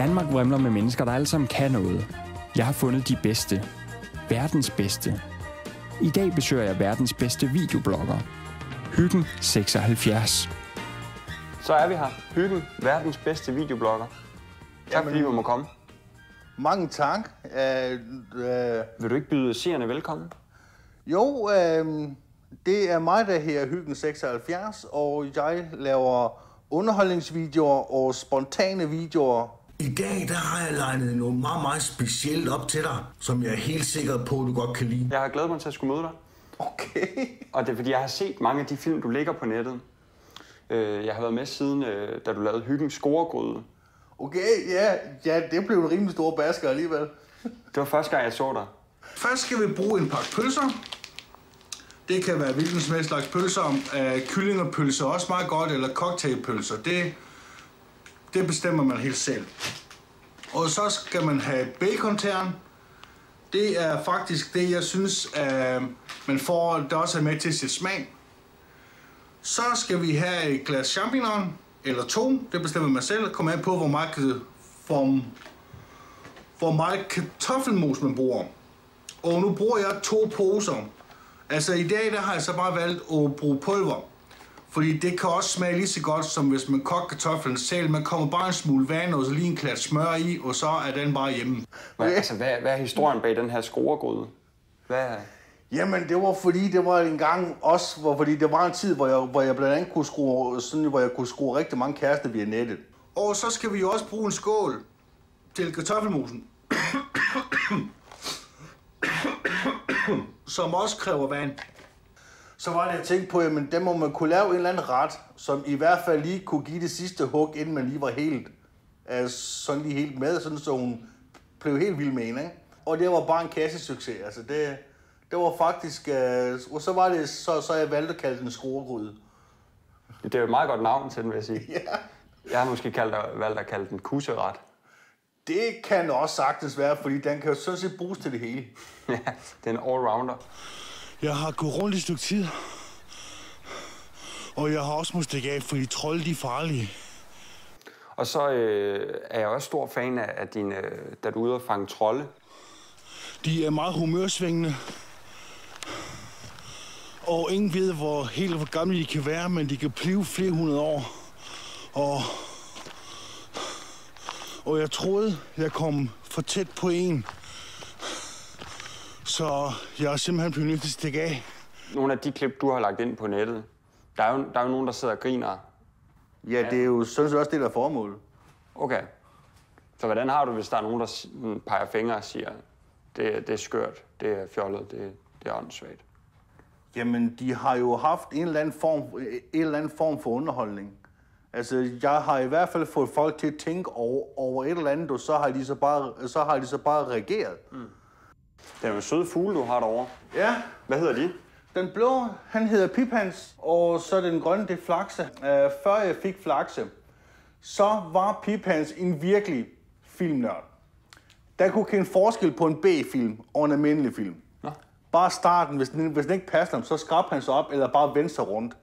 Danmark vrimler med mennesker, der alle sammen kan noget. Jeg har fundet de bedste. Verdens bedste. I dag besøger jeg verdens bedste videoblogger. Hyggen 76. Så er vi her. Hyggen, verdens bedste videoblogger. Tak fordi du må komme. Mange tak. Vil du ikke byde seerne velkommen? Jo, det er mig, der her Hyggen 76, og jeg laver underholdningsvideoer og spontane videoer. I dag der har jeg legnet noget meget, meget specielt op til dig, som jeg er helt sikker på, du godt kan lide. Jeg har glædet mig til at skulle møde dig. Okay. Og det er fordi, jeg har set mange af de film, du lægger på nettet. Jeg har været med siden, da du lavede Hyggens scoregryde. Okay, ja, det blev en rimelig stor basker alligevel. Det var første gang, jeg så dig. Først skal vi bruge en pakke pølser. Det kan være hvilken som helst slags pølser. Kyllingepølser også meget godt, eller cocktailpølser. Det bestemmer man helt selv. Og så skal man have bacontern. Det er faktisk det, jeg synes, man får, der også er med til sit smag. Så skal vi have et glas champignon, eller 2. Det bestemmer man selv. Kommer an på, hvor meget kartoffelmos man bruger. Og nu bruger jeg 2 poser. Altså i dag, der har jeg så bare valgt at bruge pulver. Fordi det kan også smage lige så godt, som hvis man koger kartoflen selv. Man kommer bare en smule vand og så lige en klat smør i, og så er den bare hjemme. Hvad er historien bag den her scoregryde? Jamen, det var fordi, det var en gang også, fordi det var en tid, hvor jeg blandt andet kunne skrue rigtig mange kærester via nettet. Og så skal vi jo også bruge en skål til kartoffelmosen. Som også kræver vand. Så var det, jeg tænkte på, jamen, der må man kunne lave en eller anden ret, som i hvert fald lige kunne give det sidste hug, inden man lige var helt med, sådan så hun blev helt vild med en, ikke? Og det var bare en kassesucces, altså det var faktisk, og så var det, så jeg valgte at kalde den skruegryde. Det er jo et meget godt navn til den, vil jeg sige. Ja. Jeg har måske valgt at kalde den kusseret. Det kan også sagtens være, fordi den kan jo sådan set bruges til det hele. Ja, det er en allrounder. Jeg har gået rundt et stykke tid, og jeg har også måttet stikke af, fordi trolde de er farlige. Og så er jeg også stor fan af dine, da du er ude og fange trolde. De er meget humørsvingende, og ingen ved, hvor gamle de kan være, men de kan blive flere hundrede år. Og jeg troede, jeg kom for tæt på en. Så jeg er simpelthen blevet nødt til at stikke af. Nogle af de klip, du har lagt ind på nettet, der er jo nogen, der sidder og griner. Ja, det er jo sådan set også det, der er formålet. Okay. Så hvordan har du, hvis der er nogen, der peger fingre og siger, det er skørt, det er fjollet, det er åndssvagt? Jamen, de har jo haft en eller anden form for underholdning. Altså, jeg har i hvert fald fået folk til at tænke over et eller andet, og så har de så bare reageret. Mm. Det er jo søde fugle, du har derovre. Ja. Hvad hedder de? Den blå, han hedder Piphans, og så den grønne, det er Flakse. Før jeg fik Flakse, så var Piphans en virkelig filmnørd. Der kunne kende forskel på en B-film og en almindelig film. Nå. Bare starten, hvis den ikke passer ham, så skrab han sig op, eller bare vendte sig rundt.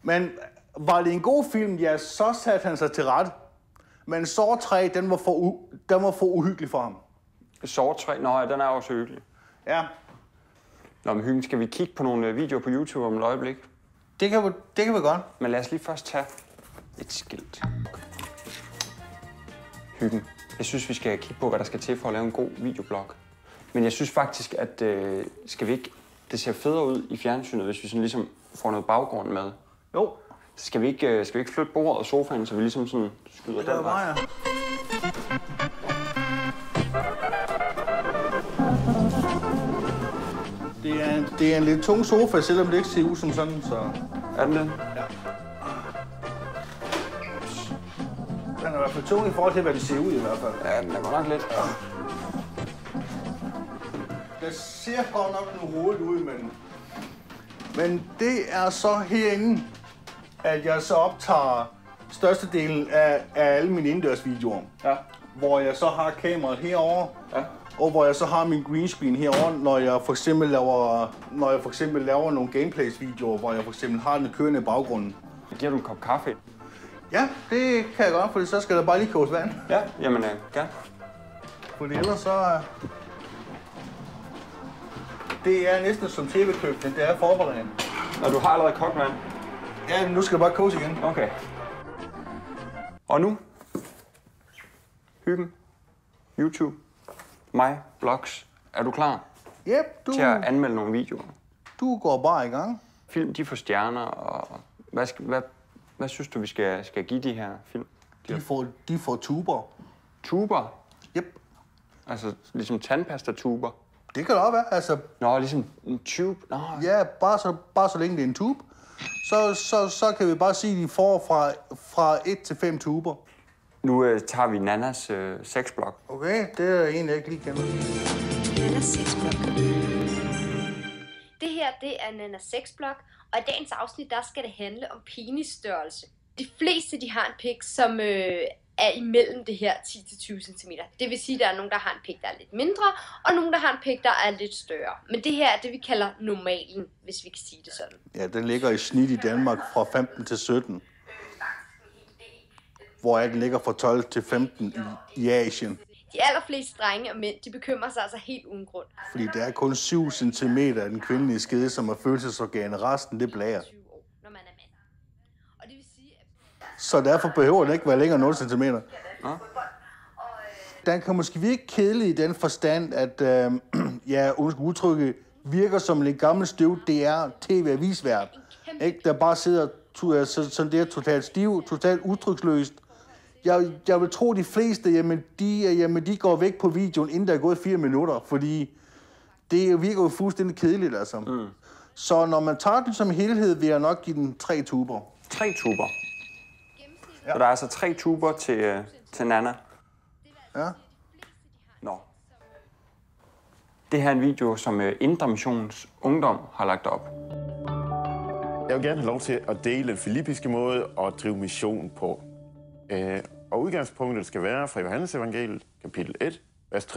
Men var det en god film, ja, så satte han sig til ret. Men Saw 3, den var for uhyggelig for ham. Saw 3? Nå, den er også hyggelig. Ja. Nå, men Hyggen, skal vi kigge på nogle videoer på YouTube om et øjeblik? Det kan vi godt. Men lad os lige først tage et skilt. Hyggen, jeg synes, vi skal kigge på, hvad der skal til for at lave en god videoblog. Men jeg synes faktisk, at det ser federe ud i fjernsynet, hvis vi sådan ligesom får noget baggrund med. Jo. Så skal vi ikke flytte bordet og sofaen, så vi ligesom sådan skyder den vej? Det er en lidt tung sofa, selvom det ikke ser ud som sådan, så... Er den det? Ja. Den er i hvert fald tung i forhold til, hvad det ser ud i hvert fald. Ja, den er godt nok lidt. Ja. Det ser godt nok noget roligt ud, men det er så herinde, at jeg så optager størstedelen af alle mine indendørsvideoer. Ja. Hvor jeg så har kameraet herovre. Ja. Og hvor jeg så har min greenscreen herovre, når jeg for eksempel laver nogle gameplays-videoer, hvor jeg for eksempel har den kørende i baggrunden. Giver du en kop kaffe? Ja, det kan jeg godt, for så skal der bare lige koges vand. Ja, jamen gerne. Fordi ellers så... Det er næsten som tv-køkkenet, det er forberedt. Når du har allerede kogt vand? Ja, nu skal det bare koges igen. Okay. Og nu? Hyggen. YouTube. Mig. Blogs. Er du klar? Yep, Til at anmelde nogle videoer? Du går bare i gang. Film, de får stjerner, og hvad synes du, vi skal give de her film? De får tuber. Tuber? Yep. Altså ligesom tandpastatuber? Det kan det også være, altså... Nå, ligesom en tube? Nå. Ja, bare så længe det er en tube. Så kan vi bare sige, at de får fra 1 til 5 tuber. Nu tager vi Nannas sexblog. Okay, det er egentlig ikke lige kender. Nannas sexblog. Det her, det er Nannas sexblog, og i dagens afsnit, der skal det handle om penisstørrelse. De fleste, de har en pik, som er imellem det her 10-20 cm. Det vil sige, at der er nogen, der har en pik, der er lidt mindre, og nogen, der har en pik, der er lidt større. Men det her er det, vi kalder normalen, hvis vi kan sige det sådan. Ja, den ligger i snit i Danmark fra 15 til 17. Hvor den ligger fra 12 til 15 i Asien. De allerfleste drenge og mænd, de bekymrer sig altså helt uden grund. Fordi der er kun 7 cm af den kvindelige skede, som er følelsesorgan. Resten, det blærer. Når man er mand. Og det vil sige, at... Så derfor behøver den ikke være længere end 0 cm. Ja. Den kan måske virke kedelig i den forstand, at udtrykket virker som en gammel støv. Det er tv-avisvært. Ikke? Der bare sidder sådan der totalt stiv, totalt udtryksløst. Jeg vil tro, de fleste, de går væk på videoen, inden der er gået 4 minutter, fordi det virker jo fuldstændig kedeligt, altså. Mm. Så når man tager den som helhed, vil jeg nok give den 3 tuber. 3 tuber? Ja. Så der er altså 3 tuber til Nanna? Ja. Nå. Det her er en video, som Indre Missions Ungdom har lagt op. Jeg vil gerne have lov til at dele den filippiske måde at drive mission på. Og udgangspunktet skal være fra Johannes Evangeliet, kapitel 1, vers 43-46.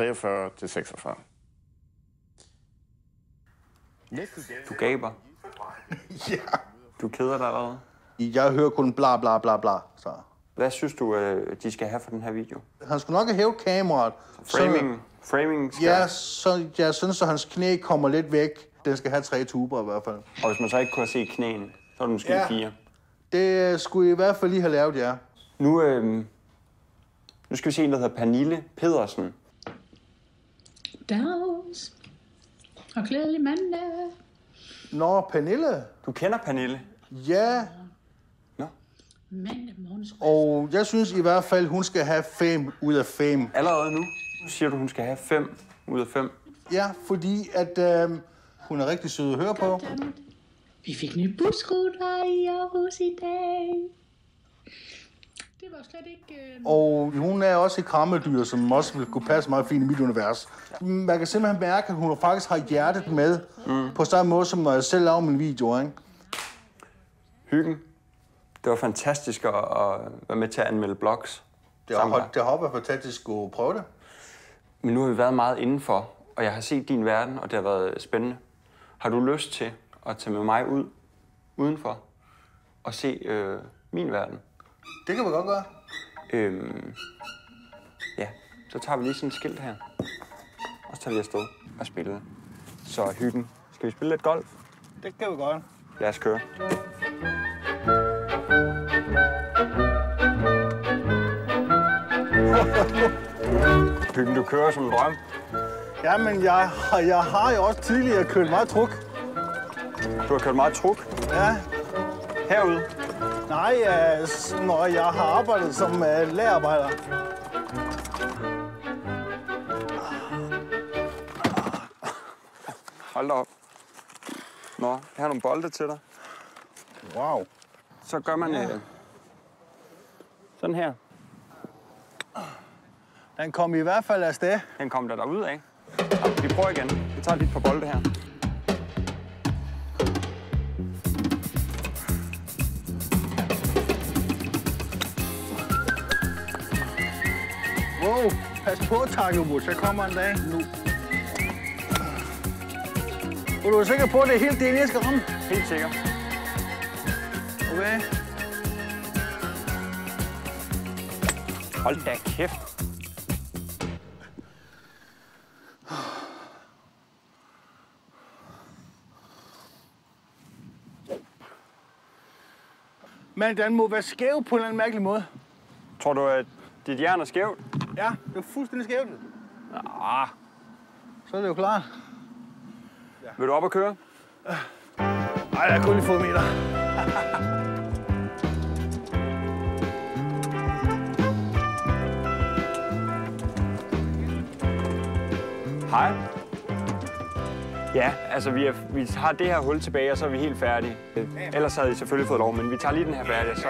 Du gaber. Ja. Du keder dig allerede. Jeg hører kun bla bla bla bla. Så. Hvad synes du, de skal have for den her video? Han skulle nok have hævet kameraet. Framing skal... Ja, så jeg synes, at hans knæ kommer lidt væk. Den skal have 3 tuber i hvert fald. Og hvis man så ikke kunne se knæene, så er det måske 4. Det skulle I hvert fald lige have lavet, ja. Nu skal vi se en, der hedder Pernille Pedersen. Dags. Og glædelig mandag. Nå, Pernille. Du kender Pernille? Ja. Nå. Mandag morgen. Og jeg synes i hvert fald, hun skal have 5 ud af 5. Allerede nu? Nu siger du, hun skal have 5 ud af 5. Ja, fordi at hun er rigtig sød at høre på. Vi fik nye busruter i Aarhus i dag. Det var slet ikke... Og hun er også et krammedyr, som også vil kunne passe meget fint i mit univers. Man kan simpelthen mærke, at hun faktisk har hjertet med. På samme måde, som når jeg selv laver min video, ikke? Hyggen. Det var fantastisk at være med til at anmelde blogs. Det har været fantastisk at prøve det. Men nu har vi været meget indenfor, og jeg har set din verden, og det har været spændende. Har du lyst til at tage med mig udenfor og se min verden? Det kan vi godt gøre. Ja, så tager vi lige sådan et skilt her. Og så tager vi afsted og spiller. Så Hyggen. Skal vi spille lidt golf? Det kan vi godt. Lad os køre. Hyggen, du kører som en drøm. Jamen, jeg har jo også tidligere kørt meget truk. Du har kørt meget truk? Ja. Herude? Nej, når jeg har arbejdet som lagerarbejder. Hold da op. Nå, jeg har nogle bolde til dig. Wow. Så gør man sådan her. Den kom i hvert fald afsted. Den kom der derude af. Ja, vi prøver igen. Vi tager lige et par bolde her. Wow, pas på, Takkerbus. Så kommer en dag nu. Er du sikker på, at det er helt det, jeg skal ramme? Helt sikker. Okay. Hold da kæft. Men den må være skæv på en eller anden mærkelig måde. Tror du, at dit jern er skævt? Ja, det er fuldstændig skævt. Ah. Så er det jo klart. Vil du op og køre? Ej, jeg har kun lige fået meter. Hej. Ja, altså vi har det her hul tilbage, og så er vi helt færdige. Ellers havde I selvfølgelig fået lov, men vi tager lige den her færdig, og så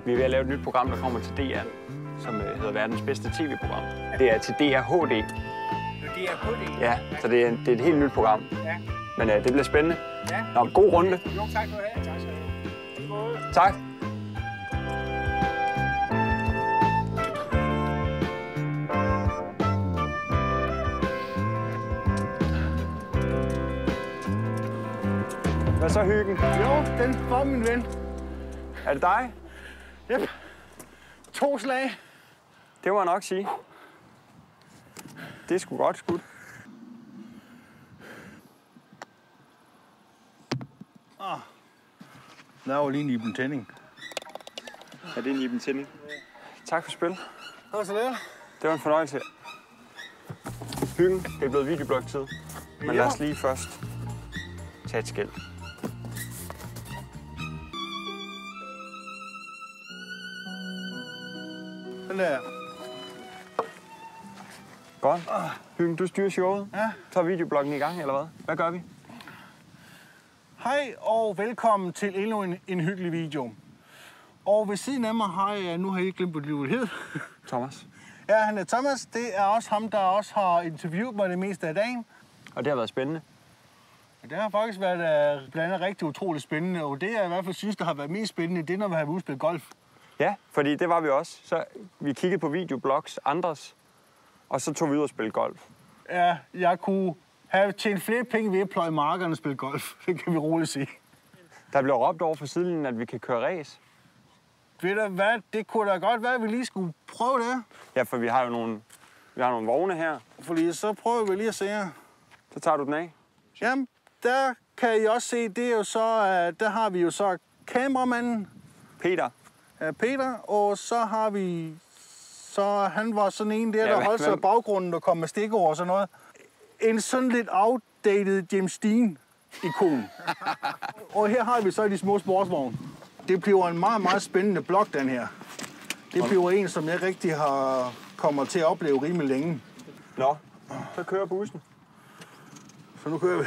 vi er ved at lave et nyt program, der kommer til DR, som hedder Verdens Bedste TV-program. Det er til DRHD. DRHD? Ja, så det er et helt nyt program. Ja. Men det bliver spændende. Ja. Nå, god runde. Jo, tak skal du have. Tak skal du have. Tak. Hvad så, Hyggen? Jo, den var min ven. Er det dig? Yep. 2 slag. Det må jeg nok sige. Det er sgu godt skudt. Der var lige en Iben Tænding. Ja, det er en Iben Tænding. Tak for spil. Og så der. Det var en fornøjelse. Hyggen, det er blevet videoblog-tid. Men lad os lige først tage et skæld. Den der. Godt. Hyggen, du styrer showet. Ja. Så er videobloggen i gang, eller hvad? Hvad gør vi? Hej og velkommen til endnu en hyggelig video. Og ved siden af mig har jeg, nu har jeg ikke glemt, hvad det hed. Thomas. Ja, han er Thomas. Det er også ham, der også har interviewet mig det meste af dagen. Og det har været spændende. Det har faktisk været blandt andet rigtig utroligt spændende, og det jeg i hvert fald synes, der har været mest spændende, det er, når vi har været ude og spille golf. Ja, fordi det var vi også. Så vi kiggede på videoblogs, andres, og så tog vi ud og spille golf. Ja, jeg kunne have tjent flere penge ved at pløje markerne og spille golf. Det kan vi roligt sige. Der blev råbt over for sidelinjen, at vi kan køre race. Ved du hvad, det kunne da godt være, at vi lige skulle prøve det. Ja, for vi har jo nogle vogne her. Fordi så prøver vi lige at se her. Så tager du den af. Jamen, der kan I også se, det er jo så, der har vi jo så kameramanden, Peter. Peter, og så har vi, så han var sådan en der, der holdt sig i baggrunden og kom med stikord og sådan noget. En sådan lidt outdated James Dean-ikon. Og her har vi så de små sportsvogne. Det bliver en meget, meget spændende blog, den her. Det bliver en, som jeg rigtig kommer til at opleve rimelig længe. Nå, så kører bussen. Så nu kører vi.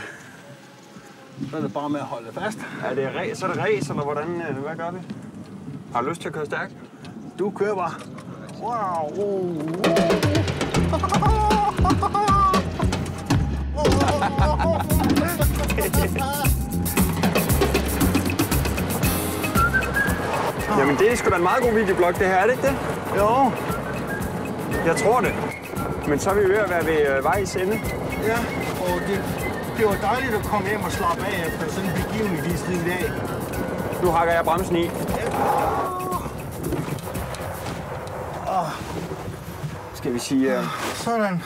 Så er det bare med at holde fast. Er det race, eller hvordan, hvad gør vi? Har du lyst til at køre stærkt? Du kører bare. Wow. Jamen, det er sgu da en meget god videoblog, det her, er det ikke det? Jo. Jeg tror det. Men så er vi ved at være ved vejs ende. Ja, og det var dejligt at komme hjem og slappe af efter sådan en begivenhedsrig dag. Nu hakker jeg bremsen i. Skal vi sige Sådan.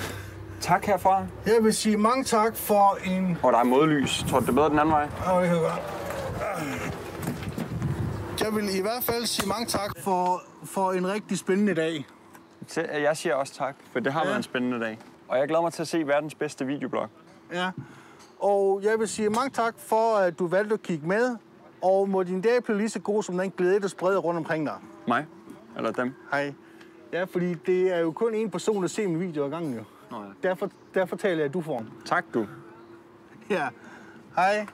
tak herfra? Jeg vil sige mange tak for en... Der er modlys. Tror du, det er bedre den anden vej? Det kan godt. Jeg vil i hvert fald sige mange tak for en rigtig spændende dag. Jeg siger også tak, for det har været en spændende dag. Og jeg glæder mig til at se verdens bedste videoblog. Ja. Og jeg vil sige mange tak for, at du valgte at kigge med. Og må din dag blive lige så god, som den glæde, der spreder rundt omkring dig. Mig? Eller dem? Hej. Ja, fordi det er jo kun én person, der ser min video ad gangen jo. Nå ja. Derfor taler jeg, at du får den. Tak, du. Ja. Hej.